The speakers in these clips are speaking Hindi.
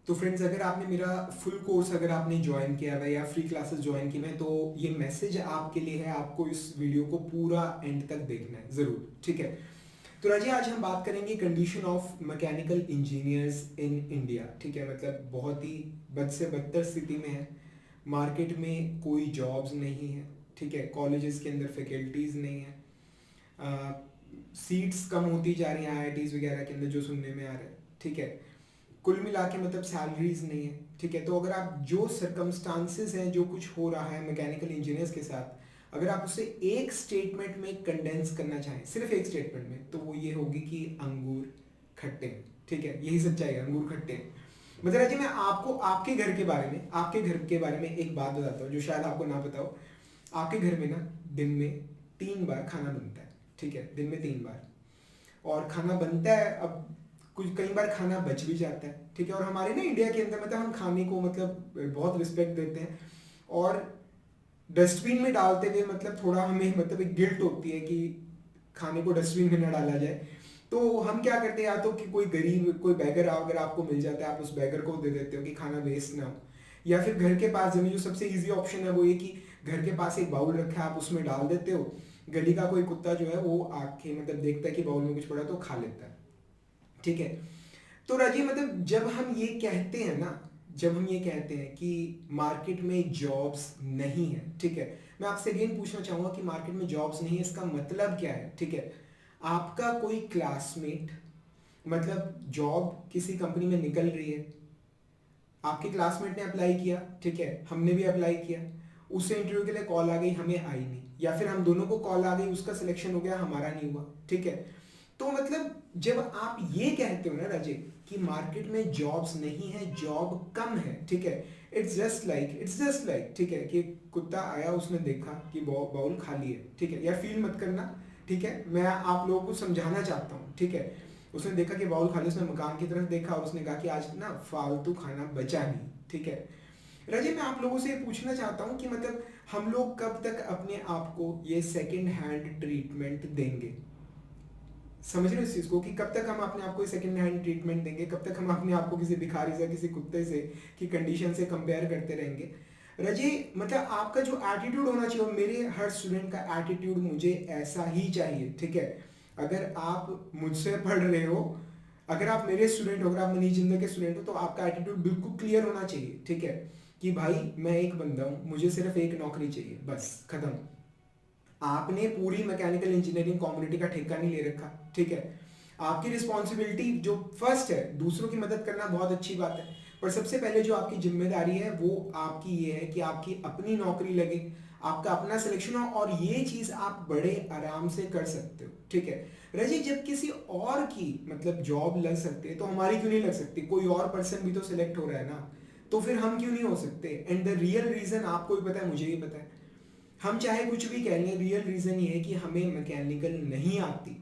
तो फ्रेंड्स, अगर आपने मेरा फुल कोर्स अगर आपने ज्वाइन किया हुआ है या फ्री क्लासेस ज्वाइन की हुई हैं, तो ये मैसेज आपके लिए है, आपको इस वीडियो को पूरा एंड तक देखना है ज़रूर, ठीक है। तो राजी, आज हम बात करेंगे condition of mechanical engineers in India, ठीक है। मतलब बहुत ही बद से बदतर स्थिति में है, मार्केट में कोई जॉब्स नहीं है, ठीक है। कॉलेजेस के अंदर फैकल्टीज़ नहीं है, सीट्स कम होती जा रही हैं आईआईटीज़ वगैरह के अंदर, जो सुनने में आ रहा है, ठीक है। कुल मिला के मतलब सैलरीज नहीं है, ठीक है। तो अगर आप जो सरकमस्टांसेस हैं, जो कुछ हो रहा है मैकेनिकल इंजीनियर्स के साथ, अगर आप उसे एक स्टेटमेंट में कंडेंस करना चाहें, सिर्फ एक स्टेटमेंट में, तो वो ये होगी कि अंगूर खट्टे हैं, ठीक है। यही सच्चाई है, अंगूर खट्टे हैं। मतलब जी, मैं आपको आपके घर के बारे में, आपके घर के बारे में एक बात बताता हूँ जो शायद आपको ना पता हो। आपके घर में ना दिन में 3 बार खाना बनता है, ठीक है। दिन में 3 बार और खाना बनता है। अब कुछ कई बार खाना बच भी जाता है, ठीक है। और हमारे ना इंडिया के अंदर मतलब हम खाने को मतलब बहुत रिस्पेक्ट देते हैं, और डस्टबिन में डालते हुए मतलब थोड़ा हमें मतलब एक गिल्ट होती है कि खाने को डस्टबिन में ना डाला जाए। तो हम क्या करते हैं, या तो कि कोई गरीब कोई बैगर अगर आपको मिल जाता है, आप उस बैगर को दे देते हो कि खाना वेस्ट ना हो। या फिर घर के पास जमीन, जो सबसे इजी ऑप्शन है वो ये कि घर के पास एक बाउल रखा है, आप उसमें डाल देते हो। गली का कोई कुत्ता जो है वो आके मतलब देखता है कि बाउल में कुछ पड़ा तो खा लेता है, ठीक है। तो राजी, मतलब जब हम ये कहते हैं ना, जब हम ये कहते हैं कि मार्केट में जॉब्स नहीं है, ठीक है। मैं आपसे अगेन पूछना चाहूंगा कि मार्केट में जॉब्स नहीं है, इसका मतलब क्या है, ठीक है। आपका कोई क्लासमेट मतलब जॉब किसी कंपनी में निकल रही है, आपके क्लासमेट ने अप्लाई किया, ठीक है, हमने भी अप्लाई किया, उससे इंटरव्यू के लिए कॉल आ गई, हमें आई नहीं, या फिर हम दोनों को कॉल आ गई, उसका सिलेक्शन हो गया, हमारा नहीं हुआ, ठीक है। तो मतलब जब आप ये कहते हो ना राजे कि मार्केट में जॉब्स नहीं है, जॉब कम है, ठीक है, इट्स जस्ट लाइक ठीक है, कि कुत्ता आया, उसने देखा कि बाउल खाली है, ठीक है। या फील मत करना, ठीक है, मैं आप लोगों को समझाना चाहता हूँ, ठीक है। उसने देखा कि बाउल खाली, उसने मकान की तरफ देखा और उसने कहा कि आज ना फालतू खाना बचा नहीं, ठीक है। रजय, मैं आप लोगों से ये पूछना चाहता हूँ कि मतलब हम लोग कब तक अपने आप को ये सेकंड हैंड ट्रीटमेंट देंगे? समझ रहे हो इस चीज़ को, कि कब तक हम अपने आप को सेकंड हैंड ट्रीटमेंट देंगे, कब तक हम अपने आप को किसी भिखारी से, किसी कुत्ते से की कंडीशन से कंपेयर करते रहेंगे? रजी, मतलब आपका जो एटीट्यूड होना चाहिए, मेरे हर स्टूडेंट का एटीट्यूड मुझे ऐसा ही चाहिए, ठीक है। अगर आप मुझसे पढ़ रहे हो, अगर आप मेरे स्टूडेंट हो, अगर आप मनीष जिंदल के स्टूडेंट हो, तो आपका एटीट्यूड बिल्कुल क्लियर होना चाहिए, ठीक है, कि भाई मैं एक बंदा हूँ, मुझे सिर्फ एक नौकरी चाहिए, बस खत्म। आपने पूरी मैकेनिकल इंजीनियरिंग कम्युनिटी का ठेका नहीं ले रखा, ठीक है। आपकी रिस्पॉन्सिबिलिटी जो फर्स्ट है, दूसरों की मदद करना बहुत अच्छी बात है, पर सबसे पहले जो आपकी जिम्मेदारी है वो आपकी ये है कि आपकी अपनी नौकरी लगे, आपका अपना सिलेक्शन हो, और ये चीज आप बड़े आराम से कर सकते हो, ठीक है। रजी, जब किसी और की मतलब जॉब लग सकती है, तो हमारी क्यों नहीं लग सकती? कोई और पर्सन भी तो सिलेक्ट हो रहा है ना, तो फिर हम क्यों नहीं हो सकते? एंड द रियल रीजन आपको भी पता है, मुझे भी पता है। हम चाहे कुछ भी कह लें, रियल रीजन ये है कि हमें मैकेनिकल नहीं आती,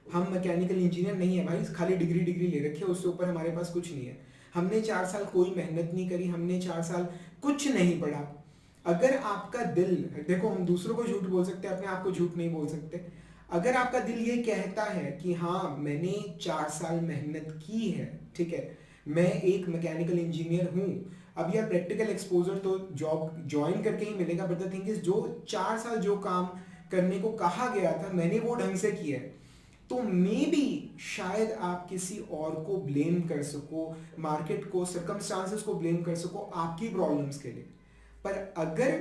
हम मैकेनिकल इंजीनियर नहीं है भाई, खाली डिग्री डिग्री ले रखी है, उससे ऊपर हमारे पास कुछ नहीं है। हमने 4 साल कोई मेहनत नहीं करी, हमने 4 साल कुछ नहीं पढ़ा। अगर आपका दिल, देखो हम दूसरों को झूठ बोल सकते हैं, अपने आप को झूठ नहीं बोल सकते। अगर आपका दिल ये कहता है कि हाँ मैंने 4 साल मेहनत की है, ठीक है, मैं एक मैकेनिकल इंजीनियर हूँ। अब यार प्रैक्टिकल एक्सपोजर तो जॉब ज्वाइन करके ही मिलेगा, बट द थिंग इज जो 4 साल जो काम करने को कहा गया था मैंने वो ढंग से किया है, तो मे बी शायद आप किसी और को ब्लेम कर सको, मार्केट को, सर्कमस्टांसेस को ब्लेम कर सको आपकी प्रॉब्लम्स के लिए। पर अगर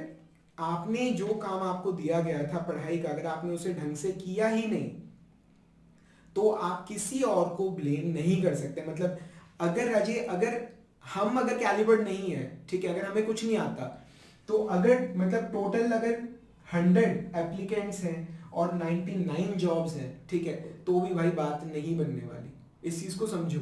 आपने जो काम आपको दिया गया था पढ़ाई का, अगर आपने उसे ढंग से किया ही नहीं, तो आप किसी और को ब्लेम नहीं कर सकते। मतलब अगर राजे, अगर कैलिबर्ड नहीं है, ठीक है, अगर हमें कुछ नहीं आता, तो अगर मतलब टोटल अगर 100 एप्लीकेंट्स हैं और 99 जॉब्स हैं, ठीक है, तो भी भाई बात नहीं बनने वाली। इस चीज को समझो।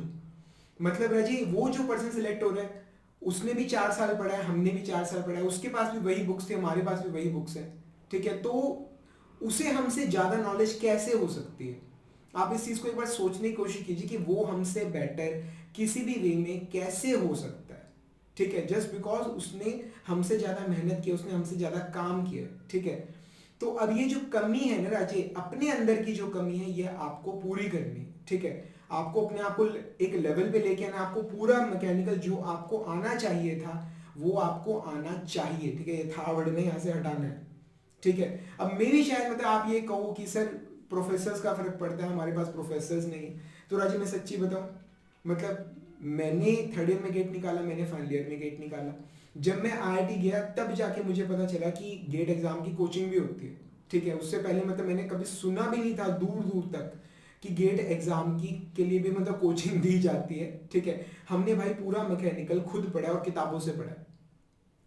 मतलब राजी, वो जो पर्सन सिलेक्ट हो रहा है उसने भी 4 साल पढ़ा है, हमने भी 4 साल पढ़ा है, उसके पास भी वही बुक्स थे, हमारे पास भी वही बुक्स हैं, ठीक है। तो उसे हमसे ज्यादा नॉलेज कैसे हो सकती है? आप इस चीज को एक बार सोचने की कोशिश कीजिए कि वो हमसे बेटर किसी भी वे में कैसे हो सकता है, ठीक है, जस्ट बिकॉज उसने हमसे ज्यादा मेहनत की, उसने हमसे ज्यादा काम किया, ठीक है। तो अब ये जो कमी है ना राजे, अपने अंदर की जो कमी है, ये आपको पूरी करनी है, ठीक है। आपको अपने आप को एक लेवल पे लेके आना, आपको पूरा मैकेनिकल जो आपको आना चाहिए था वो आपको आना चाहिए, ठीक है। ये था वर्ड में यहाँ से हटाना है, ठीक है। अब मेरी शायद मतलब आप ये कहो कि सर प्रोफेसर्स का फर्क पड़ता है, हमारे पास प्रोफेसर्स नहीं। तो राजी मैं सच्ची बताऊं, मतलब मैंने थर्ड ईयर में गेट निकाला, मैंने फाइनल ईयर में गेट निकाला। जब मैं आईआईटी गया तब जाके मुझे पता चला कि गेट एग्जाम की कोचिंग भी होती है, ठीक है। उससे पहले मतलब मैंने कभी सुना भी नहीं था दूर दूर तक कि गेट एग्जाम की के लिए भी मतलब कोचिंग दी जाती है, ठीक है। हमने भाई पूरा मैकेनिकल खुद पढ़ा और किताबों से पढ़ा।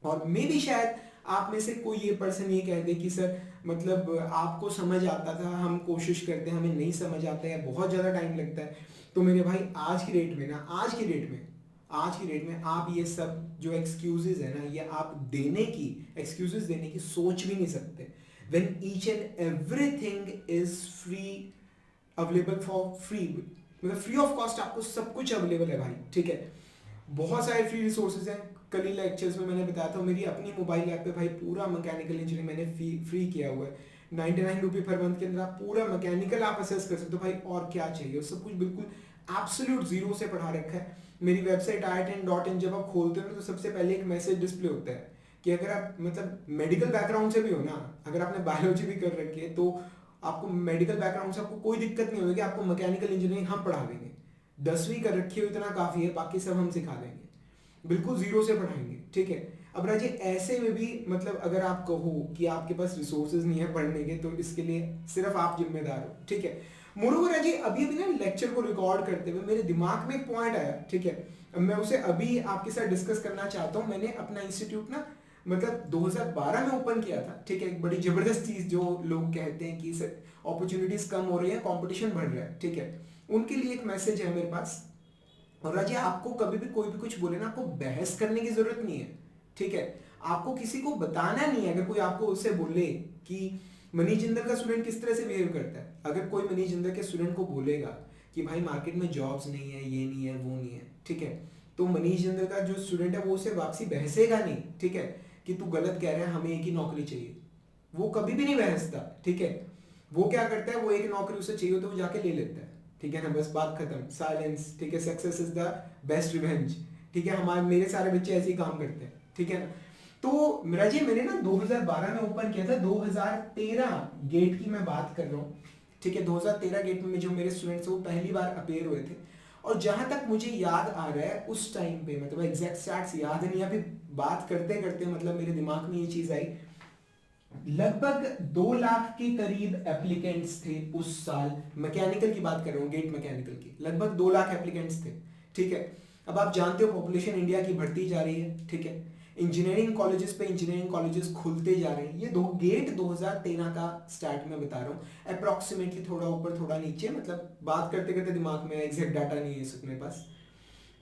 और मे भी शायद आप में से कोई ये पर्सन ये कह दे कि सर मतलब आपको समझ आता था, हम कोशिश करते हैं, हमें नहीं समझ आता है, बहुत ज़्यादा टाइम लगता है। तो मेरे भाई आज की डेट में ना, आज की डेट में आप ये सब जो एक्सक्यूजेज है ना, ये आप एक्सक्यूजेज देने की सोच भी नहीं सकते। When each and everything is free, available for free, मतलब फ्री ऑफ कॉस्ट आपको सब कुछ अवेलेबल है भाई, ठीक है। बहुत सारे फ्री रिसोर्सेज हैं। कल ही लेक्चर्स में मैंने बताया था, मेरी अपनी मोबाइल ऐप पे भाई पूरा मैकेनिकल इंजीनियरिंग मैंने फ्री किया हुआ है। 99 रुपये पर मंथ के अंदर आप पूरा मैकेनिकल आप असेस कर सकते हो भाई, और क्या चाहिए, सब कुछ बिल्कुल एब्सोल्यूट जीरो से पढ़ा रखा है। मेरी वेबसाइट IITN.in जब आप खोलते हो ना तो सबसे पहले एक मैसेज डिस्प्ले होता है कि अगर आप मतलब मेडिकल बैकग्राउंड से भी हो ना, अगर आपने बायोलॉजी भी कर रखी है तो आपको मेडिकल बैकग्राउंड से आपको कोई दिक्कत नहीं होगी, आपको मैकेनिकल इंजीनियरिंग हम पढ़ा देंगे। 10वीं कर रखी हो इतना काफ़ी है, बाकी सब हम सिखा देंगे, बिल्कुल जीरो से पढ़ाएंगे, ठीक है। अब राजी ऐसे में भी मतलब अगर आप कहो कि आपके पास रिसोर्सेज नहीं है पढ़ने के, तो इसके लिए सिर्फ आप जिम्मेदार हो, ठीक है। मोरोवर राजी अभी अभी ना लेक्चर को रिकॉर्ड करते हुए मेरे दिमाग में एक पॉइंट आया, ठीक है। मैं उसे अभी आपके साथ डिस्कस करना चाहता हूँ। मैंने अपना इंस्टीट्यूट ना मतलब 2012 में ओपन किया था, ठीक है। एक बड़ी जबरदस्त चीज जो लोग कहते हैं कि अपॉर्चुनिटीज कम हो रही है, कंपटीशन बढ़ रहा है, ठीक है, उनके लिए एक मैसेज है मेरे पास। और राजी आपको कभी भी कोई भी कुछ बोले ना, आपको बहस करने की जरूरत नहीं है, ठीक है। आपको किसी को बताना नहीं है। अगर कोई आपको उससे बोले कि मनीष जिंदल का स्टूडेंट किस तरह से बिहेव करता है, अगर कोई मनीष जिंदल के स्टूडेंट को बोलेगा कि भाई मार्केट में जॉब्स नहीं है, ये नहीं है, वो नहीं है, ठीक है, तो मनीष जिंदल का जो स्टूडेंट है वो उसे वापसी बहसेगा नहीं, ठीक है, कि तू गलत कह रहा है, हमें एक ही नौकरी चाहिए। वो कभी भी नहीं बहसता, ठीक है। वो क्या करता है, वो एक नौकरी उसे चाहिए तो वो जाके ले लेता है, ठीक है ना, बस बात खत्म, साइलेंस, ठीक है। Success is the best revenge, ठीक है। हमारे मेरे सारे बच्चे ऐसे ही काम करते हैं, ठीक है ना। तो मेरा जी मैंने ना 2012 में ओपन किया था, 2013 गेट की मैं बात कर रहा हूँ, ठीक है। 2013 गेट में जो मेरे स्टूडेंट्स वो पहली बार अपेयर हुए थे। और जहां तक मुझे याद आ रहा है उस टाइम पे, मतलब एग्जैक्ट स्टैट्स याद नहीं, अभी बात करते करते मतलब मेरे दिमाग में ये चीज आई, लगभग 2 लाख के करीब एप्लीकेंट्स थे उस साल। मैकेनिकल की बात कर रहा हूँ, गेट मैकेनिकल की, लगभग 2 लाख एप्लीकेंट्स थे, ठीक है। अब आप जानते हो पॉपुलेशन इंडिया की बढ़ती जा रही है, ठीक है। इंजीनियरिंग कॉलेजेस पे इंजीनियरिंग कॉलेजेस खुलते जा रहे हैं। ये दो गेट 2013 का स्टार्ट में बता रहा हूँ, अप्रोक्सीमेटली थोड़ा ऊपर थोड़ा नीचे, मतलब बात करते करते दिमाग में एग्जैक्ट डाटा नहीं है इस मेरे पास,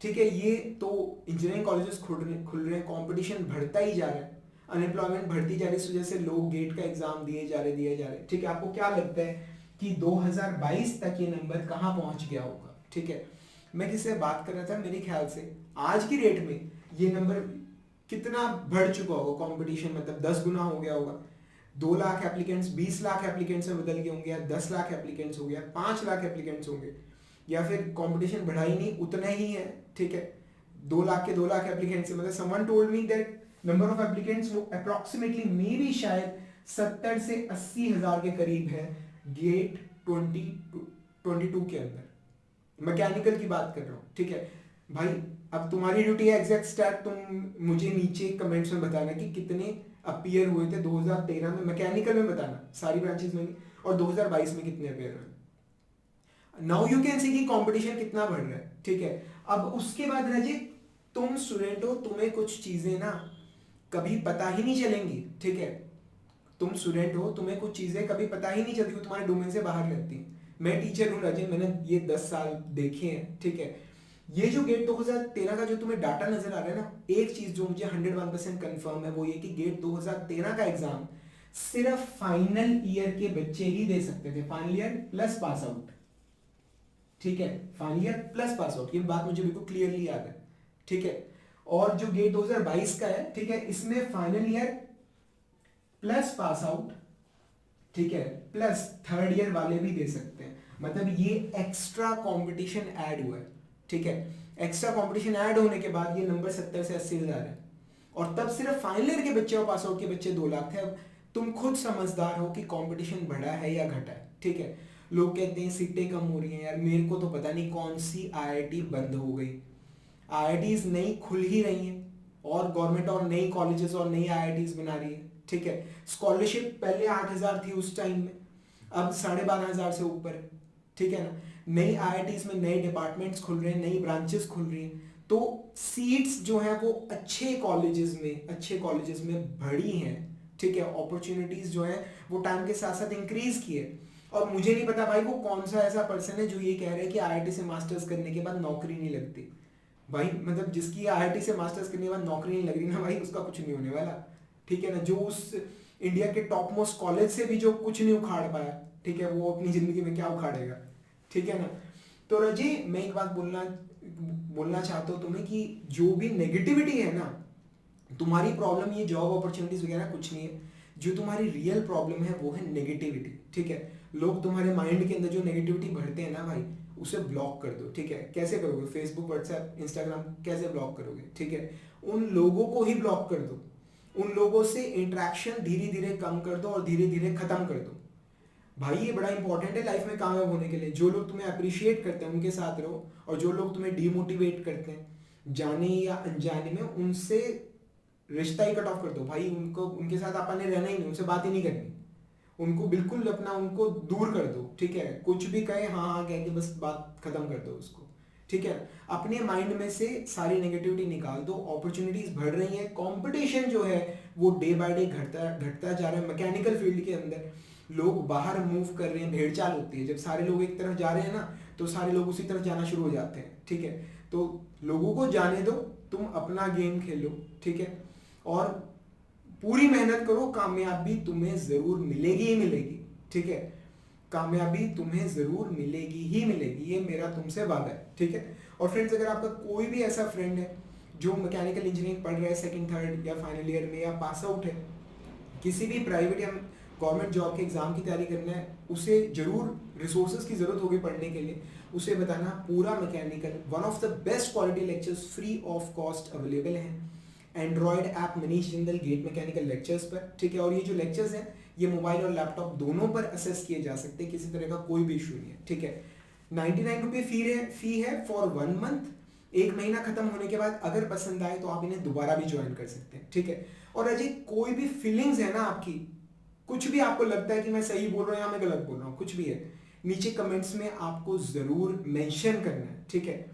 ठीक है। ये तो इंजीनियरिंग कॉलेजेस खुल रहे हैं, कॉम्पिटिशन बढ़ता ही जा रहा है, अनएम्प्लॉयमेंट बढ़ती जा रही है, इस वजह से लोग गेट का एग्जाम दिए जा रहे, ठीक है। आपको क्या लगता है कि 2022 तक ये नंबर कहाँ पहुंच गया होगा, ठीक है। मैं किससे बात कर रहा था, मेरे ख्याल से आज की डेट में ये नंबर कितना बढ़ चुका होगा, कंपटीशन मतलब 10 गुना हो गया होगा। 2 लाख एप्लीकेंट्स 20 लाख एप्लीकेंट्स में बदल गए होंगे, या 10 लाख एप्लीकेंट्स हो गया, 5 लाख एप्लीकेंट्स होंगे, या फिर कंपटीशन बढ़ा ही नहीं, उतना ही है, ठीक है। 2 लाख के 2 लाख एप्लीकेंट्स, मतलब someone told me that number of applicants वो अप्रोक्सीमेटली मे बी शायद 70 से 80 हजार के करीब है गेट 2022 के अंदर, मैकेनिकल की बात कर रहा हूँ, ठीक है भाई। अब तुम्हारी ड्यूटी है एग्जैक्ट स्टैट, तुम मुझे नीचे कमेंट्स में बताना कि कितने अपीयर हुए थे 2013 में मैकेनिकल में, बताना सारी ब्रांचेस में, और 2022 में कितने अपीयर हुए। नाउ यू कैन सी कि कंपटीशन कितना बढ़ रहा है, ठीक है। अब उसके बाद रजित, तुम स्टूडेंट हो, तुम्हें कुछ चीजें ना कभी पता ही नहीं चलेंगी, ठीक है। तुम स्टूडेंट हो, तुम्हें कुछ चीजें कभी पता ही नहीं चलती, वो तुम्हारे डोमेन से बाहर रहती हैं। मैं टीचर हूँ राजेश, मैंने ये 10 साल देखे हैं, ठीक है। ये जो गेट 2013 का जो तुम्हें डाटा नजर आ रहा है ना, एक चीज जो मुझे 101% कंफर्म है वो ये कि गेट 2013 का एग्जाम सिर्फ फाइनल ईयर के बच्चे ही दे सकते थे, final year plus pass out, ठीक है। Final year plus pass out, ये बात मुझे बिल्कुल क्लियरली याद है, ठीक है। और जो गेट 2022 का है, ठीक है, इसमें final year plus pass out, ठीक है, प्लस थर्ड ईयर वाले भी दे सकते हैं। मतलब ये एक्स्ट्रा कंपटीशन ऐड हुआ है, ठीक है। एक्स्ट्रा कंपटीशन ऐड होने के बाद ये नंबर 70 से 80,000 है, और तब सिर्फ फाइनल ईयर के बच्चे और पास आउट के बच्चे 2 लाख थे। अब तुम खुद समझदार हो कि कंपटीशन बढ़ा है या घटा है, ठीक है। लोग कहते हैं सीटें कम हो रही हैं, यार मेरे को तो पता नहीं कौन सी आईआईटी बंद हो गई, आईआईटीज नई खुल ही रही हैं, और गवर्नमेंट और नई कॉलेजेस और नई आईआईटीज बना रही है, ठीक है। स्कॉलरशिप पहले 8,000 थी उस टाइम में, अब 12,500 से ऊपर है, ठीक है ना। नई आईआईटीज में नए डिपार्टमेंट्स खुल रहे हैं, नई ब्रांचेस खुल रही हैं, तो सीट्स जो है वो अच्छे कॉलेजेस में बढ़ी हैं, ठीक है। अपॉर्चुनिटीज जो है वो टाइम के साथ साथ इंक्रीज की है। और मुझे नहीं पता भाई वो कौन सा ऐसा पर्सन है जो ये कह रहा है कि आईआईटी से मास्टर्स करने के बाद नौकरी नहीं लगती। भाई मतलब जिसकी आईआईटी से मास्टर्स करने के बाद नौकरी नहीं लग रही ना भाई, उसका कुछ नहीं होने वाला, ठीक है ना। जो उस इंडिया के टॉप मोस्ट कॉलेज से भी जो कुछ नहीं उखाड़ पाया, ठीक है, वो अपनी जिंदगी में क्या उखाड़ेगा, ठीक है ना। तो रजी मैं एक बात बोलना चाहता हूँ तुम्हें कि जो भी नेगेटिविटी है ना, तुम्हारी प्रॉब्लम ये जॉब अपॉर्चुनिटीज वगैरह कुछ नहीं है, जो तुम्हारी रियल प्रॉब्लम है वो है नेगेटिविटी, ठीक है। लोग तुम्हारे माइंड के अंदर जो नेगेटिविटी भरते हैं ना भाई, उसे ब्लॉक कर दो, ठीक है। कैसे करोगे? फेसबुक, व्हाट्सएप, इंस्टाग्राम कैसे ब्लॉक करोगे, ठीक है। उन लोगों को ही ब्लॉक कर दो, उन लोगों से इंटरेक्शन धीरे धीरे कम कर दो और धीरे धीरे खत्म कर दो। भाई ये बड़ा इंपॉर्टेंट है लाइफ में कामयाब होने के लिए। जो लोग तुम्हें अप्रिशिएट करते हैं उनके साथ रहो, और जो लोग तुम्हें डीमोटिवेट करते हैं जाने या अनजाने में, उनसे रिश्ता ही कट ऑफ कर दो भाई। उनके साथ अपन ने रहना ही नहीं, उनसे बात ही नहीं करनी, उनको बिल्कुल अपना उनको दूर कर दो, ठीक है। कुछ भी कहे हाँ हाँ कह के बस बात खत्म कर दो उसको, ठीक है। अपने माइंड में से सारी नेगेटिविटी निकाल दो। अपॉर्चुनिटीज बढ़ रही हैं, कंपटीशन जो है वो डे बाय डे घटता जा रहा है। मैकेनिकल फील्ड के अंदर लोग बाहर मूव कर रहे हैं, भेड़चाल होती है। जब सारे लोग एक तरफ जा रहे हैं ना, तो सारे लोग उसी तरफ जाना शुरू हो जाते हैं, ठीक है। तो लोगों को जाने दो, तुम अपना गेम खेलो, ठीक है। और पूरी मेहनत करो, कामयाबी तुम्हें जरूर मिलेगी ही मिलेगी, ठीक है। कामयाबी तुम्हें जरूर मिलेगी ही मिलेगी, ये मेरा तुमसे वादा है, ठीक है। और फ्रेंड्स, अगर आपका कोई भी ऐसा फ्रेंड है जो मैकेनिकल इंजीनियरिंग पढ़ रहा है सेकंड, थर्ड या फाइनल ईयर में, या पास आउट है, किसी भी प्राइवेट या गवर्नमेंट जॉब के एग्जाम की तैयारी करना है, उसे जरूर रिसोर्सेज की जरूरत होगी पढ़ने के लिए। उसे बताना पूरा mechanical, one of the best quality lectures free of cost available हैं android app Manish Jindal GATE mechanical lectures पर, ठीक है। और ये जो लेक्चर्स हैं ये मोबाइल और लैपटॉप दोनों पर असेस किए जा सकते हैं, किसी तरह का कोई भी इशू नहीं है, ठीक है। 99 रुपये फी है फॉर 1 मंथ। 1 महीना खत्म होने के बाद अगर पसंद आए तो आप इन्हें दोबारा भी ज्वाइन कर सकते हैं, ठीक है। और अजय, कोई भी फीलिंग्स है ना आपकी, कुछ भी आपको लगता है कि मैं सही बोल रहा हूँ या मैं गलत बोल रहा हूँ, कुछ भी है, नीचे कमेंट्स में आपको जरूर मेंशन करना है, ठीक है।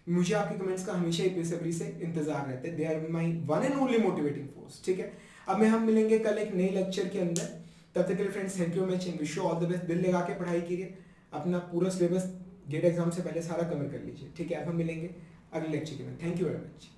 मुझे आपके कमेंट्स का हमेशा ही बेसब्री से इंतजार रहता है। They are my one and only motivating force, ठीक है। अब हम मिलेंगे कल एक नई लेक्चर के अंदर। तब तक के लिए friends, thank you much and wish you all the best. दिल लगा के पढ़ाई कीजिए, अपना पूरा सिलेबस गेट एग्जाम से पहले सारा कवर कर लीजिए, ठीक है। अब हम मिलेंगे अगले लेक्चर के में। Thank you very much.